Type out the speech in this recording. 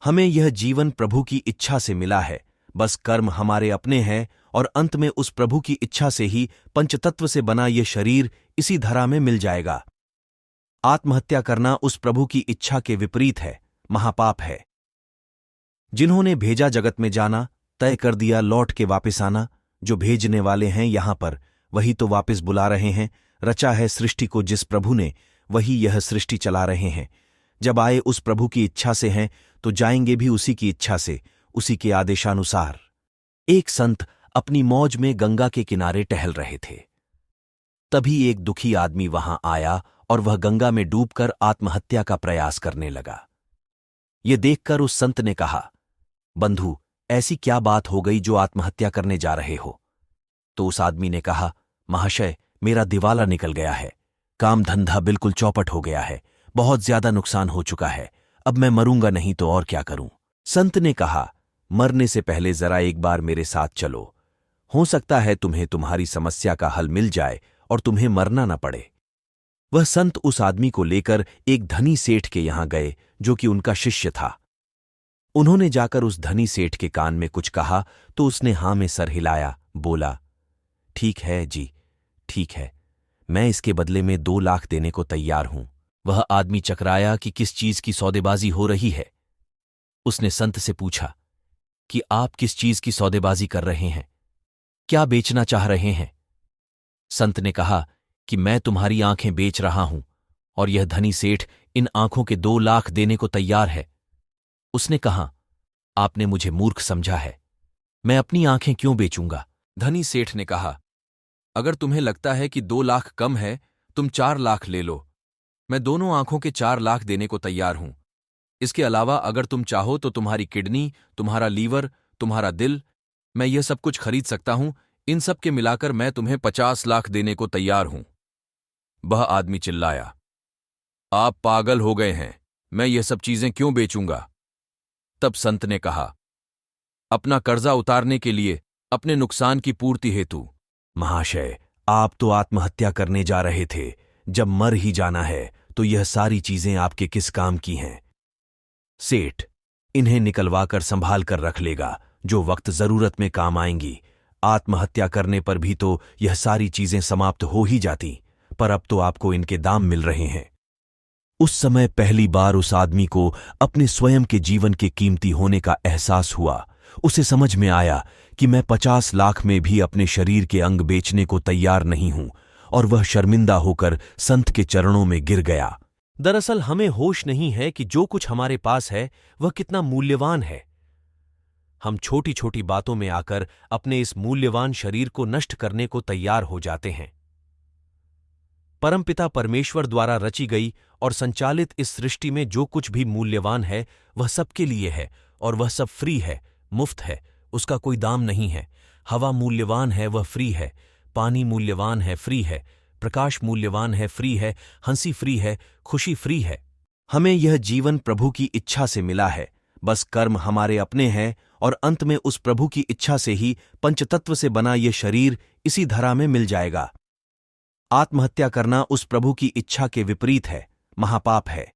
हमें यह जीवन प्रभु की इच्छा से मिला है, बस कर्म हमारे अपने हैं और अंत में उस प्रभु की इच्छा से ही पंचतत्व से बना ये शरीर इसी धरा में मिल जाएगा। आत्महत्या करना उस प्रभु की इच्छा के विपरीत है, महापाप है। जिन्होंने भेजा जगत में जाना, तय कर दिया लौट के वापस आना, जो भेजने वाले हैं यहां पर वही तो वापस बुला रहे हैं। रचा है सृष्टि को जिस प्रभु ने, वही यह सृष्टि चला रहे हैं। जब आए उस प्रभु की इच्छा से हैं तो जाएंगे भी उसी की इच्छा से, उसी के आदेशानुसार। एक संत अपनी मौज में गंगा के किनारे टहल रहे थे। तभी एक दुखी आदमी वहां आया और वह गंगा में डूबकर आत्महत्या का प्रयास करने लगा। ये देखकर उस संत ने कहा, बंधु, ऐसी क्या बात हो गई जो आत्महत्या करने जा रहे हो? तो उस आदमी ने कहा, महाशय, मेरा दिवाला निकल गया है, काम धंधा बिल्कुल चौपट हो गया है, बहुत ज्यादा नुकसान हो चुका है, अब मैं मरूंगा नहीं तो और क्या करूं? संत ने कहा, मरने से पहले जरा एक बार मेरे साथ चलो, हो सकता है तुम्हें तुम्हारी समस्या का हल मिल जाए और तुम्हें मरना न पड़े। वह संत उस आदमी को लेकर एक धनी सेठ के यहां गए जो कि उनका शिष्य था। उन्होंने जाकर उस धनी सेठ के कान में कुछ कहा तो उसने हां में सर हिलाया, बोला, ठीक है जी, ठीक है, मैं इसके बदले में 2 लाख देने को तैयार हूं। वह आदमी चकराया कि किस चीज की सौदेबाजी हो रही है। उसने संत से पूछा कि आप किस चीज की सौदेबाजी कर रहे हैं, क्या बेचना चाह रहे हैं? संत ने कहा कि मैं तुम्हारी आंखें बेच रहा हूं और यह धनी सेठ इन आंखों के 2 लाख देने को तैयार है। उसने कहा, आपने मुझे मूर्ख समझा है, मैं अपनी आंखें क्यों बेचूंगा? धनी सेठ ने कहा, अगर तुम्हें लगता है कि 2 लाख कम है, तुम 4 लाख ले लो, मैं दोनों आंखों के 4 लाख देने को तैयार हूं। इसके अलावा अगर तुम चाहो तो तुम्हारी किडनी, तुम्हारा लीवर, तुम्हारा दिल, मैं यह सब कुछ खरीद सकता हूं। इन सब के मिलाकर मैं तुम्हें 50 लाख देने को तैयार हूं। वह आदमी चिल्लाया, आप पागल हो गए हैं, मैं ये सब चीजें क्यों बेचूंगा? तब संत ने कहा, अपना कर्जा उतारने के लिए, अपने नुकसान की पूर्ति हेतु। महाशय, आप तो आत्महत्या करने जा रहे थे, जब मर ही जाना है तो यह सारी चीजें आपके किस काम की हैं? सेठ, इन्हें निकलवाकर संभाल कर रख लेगा, जो वक्त जरूरत में काम आएंगी। आत्महत्या करने पर भी तो यह सारी चीजें समाप्त हो ही जाती, पर अब तो आपको इनके दाम मिल रहे हैं। उस समय पहली बार उस आदमी को अपने स्वयं के जीवन के कीमती होने का एहसास हुआ। उसे समझ में आया कि मैं 50 लाख में भी अपने शरीर के अंग बेचने को तैयार नहीं हूं, और वह शर्मिंदा होकर संत के चरणों में गिर गया। दरअसल हमें होश नहीं है कि जो कुछ हमारे पास है वह कितना मूल्यवान है। हम छोटी छोटी बातों में आकर अपने इस मूल्यवान शरीर को नष्ट करने को तैयार हो जाते हैं। परमपिता परमेश्वर द्वारा रची गई और संचालित इस सृष्टि में जो कुछ भी मूल्यवान है वह सबके लिए है, और वह सब फ्री है, मुफ्त है, उसका कोई दाम नहीं है। हवा मूल्यवान है, वह फ्री है। पानी मूल्यवान है, फ्री है। प्रकाश मूल्यवान है, फ्री है। हंसी फ्री है, खुशी फ्री है। हमें यह जीवन प्रभु की इच्छा से मिला है, बस कर्म हमारे अपने हैं और अंत में उस प्रभु की इच्छा से ही पंचतत्व से बना ये शरीर इसी धरा में मिल जाएगा। आत्महत्या करना उस प्रभु की इच्छा के विपरीत है, महापाप है।